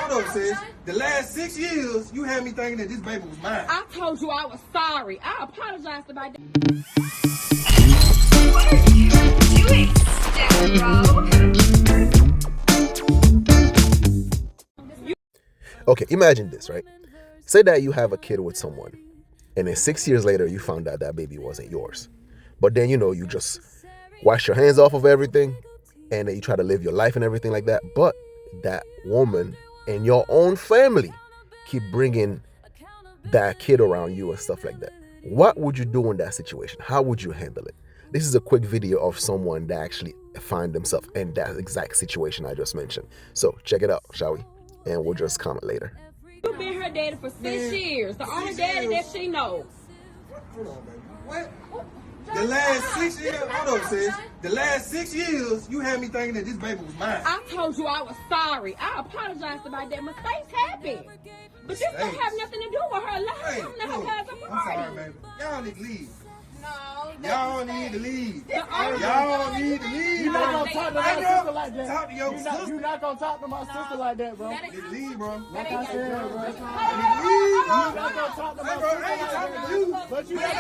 hold up, sis. The last 6 years, you had me thinking that this baby was mine. I told you I was sorry. I apologized about that. What are you doing, Steph-Bro? Okay, imagine this, right? Say that you have a kid with someone, and then 6 years later, you found out that baby wasn't yours. But then, you just wash your hands off of everything, and then you try to live your life and everything like that. But that woman and your own family keep bringing that kid around you and stuff like that. What would you do in that situation? How would you handle it? This is a quick video of someone that actually find themselves in that exact situation I just mentioned. So check it out, shall we? And we'll just comment later. You've been her daddy for 6 years. The only daddy that she knows. Hold on, baby. What? The last 6 years, hold up, sis. The last 6 years, you had me thinking that this baby was mine. I told you I was sorry. I apologized about that. Mistakes happen. But this don't have nothing to do with her. Let her come to her cousin party. I'm sorry, baby. Y'all need to leave. No. Y'all need to leave. Y'all need to leave. You're not gonna talk to my sister like that. Talk to your sister. You're not gonna talk to my sister like that, bro. Need to leave, bro. Like I said, bro. Leave. You're not gonna talk to my Hey, bro, sister I ain't like talking that. to you. But you We ain't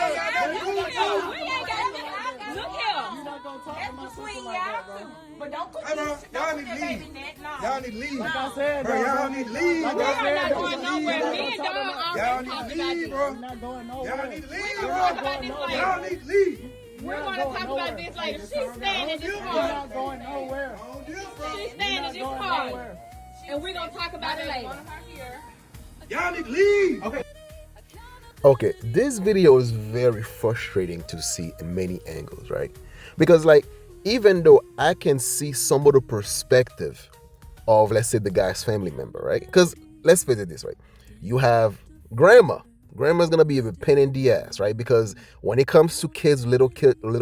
got look here. You're not gonna talk to my That's sister between like y'all that, bro. two. But don't put Hey, bro, don't y'all put need to that leave. baby in that. No. Y'all need to leave. Like I said, Bro, though, y'all bro. need to leave, Like bro. I We are said, not though, going bro. nowhere. You're not Me and gonna Don talk to Y'all already need to talked about leave, this. bro. You're not going Y'all nowhere. need to leave, We're bro. gonna talk about this later. Y'all need to leave. We're going to talk about this later. She's staying in this You're car. not going nowhere. On this, bro. She's You're staying in not this going car. nowhere. And we're going to talk about it later. Y'all need to leave. Okay, this video is very frustrating to see in many angles, right? Because even though I can see some of the perspective of, let's say, the guy's family member, right? Because let's face it this way, you have grandma's gonna be a pain in the ass, right? Because when it comes to kids, little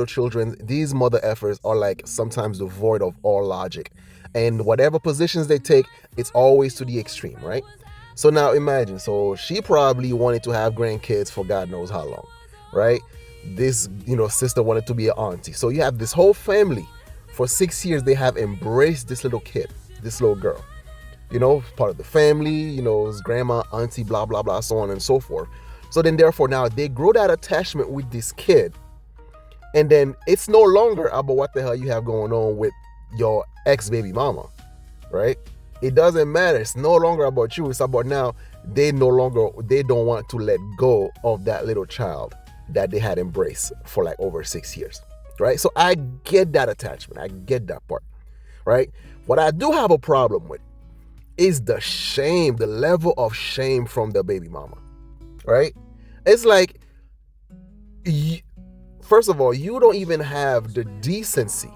children, these mother effers are sometimes devoid of all logic, and whatever positions they take, it's always to the extreme, right? So now imagine, so she probably wanted to have grandkids for God knows how long, right? This, sister wanted to be an auntie. So you have this whole family. For 6 years, they have embraced this little kid, this little girl. Part of the family, his grandma, auntie, blah, blah, blah, so on and so forth. So then therefore now they grow that attachment with this kid. And then it's no longer about what the hell you have going on with your ex-baby mama, right? It doesn't matter. It's no longer about you. It's about now they don't want to let go of that little child that they had embraced for over 6 years, right? So I get that attachment. I get that part, right? What I do have a problem with is the shame, the level of shame from the baby mama, right? It's first of all, you don't even have the decency.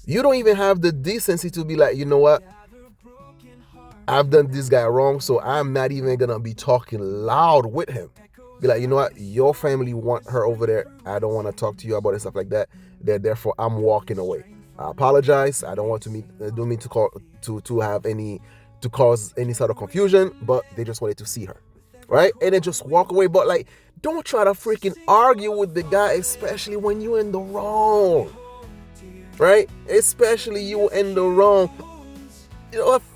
You don't even have the decency to be like, you know what? I've done this guy wrong, so I'm not even gonna be talking loud with him. Be like, you know what? Your family want her over there. I don't want to talk to you about it, stuff like that. Therefore, I'm walking away. I apologize. I don't want to cause any sort of confusion, but they just wanted to see her, right? And then just walk away. But don't try to freaking argue with the guy, especially when you're in the wrong, right? Especially you in the wrong.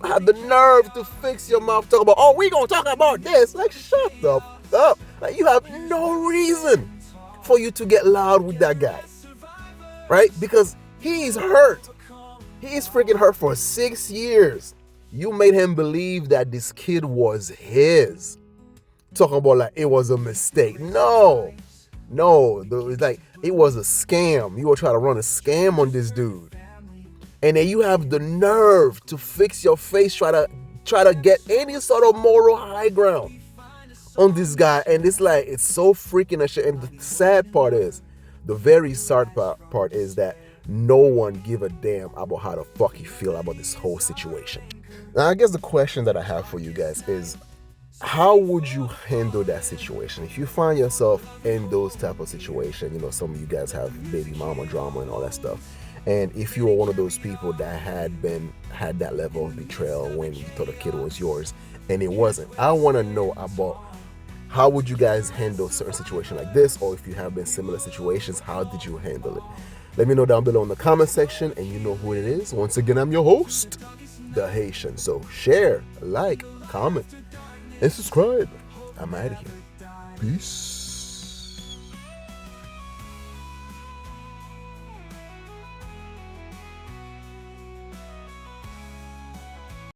Have the nerve to fix your mouth, talk about, oh, we gonna talk about this. Shut up. You have no reason for you to get loud with that guy, right? Because he's hurt. He's freaking hurt for 6 years. You made him believe that this kid was his. Talking about it was a mistake. No, it's it was a scam. You were trying to run a scam on this dude. And then you have the nerve to fix your face, try to get any sort of moral high ground on this guy. And it's so freaking a shit. And the sad part is, the very sad part is that no one give a damn about how the fuck you feel about this whole situation. Now, I guess the question that I have for you guys is, how would you handle that situation? If you find yourself in those type of situations, some of you guys have baby mama drama and all that stuff. And if you were one of those people that had that level of betrayal when you thought a kid was yours and it wasn't, I want to know about how would you guys handle certain situations like this, or if you have been similar situations, how did you handle it? Let me know down below in the comment section, and you know who it is. Once again, I'm your host, the Haitian. So share, like, comment, and subscribe. I'm out of here. Peace.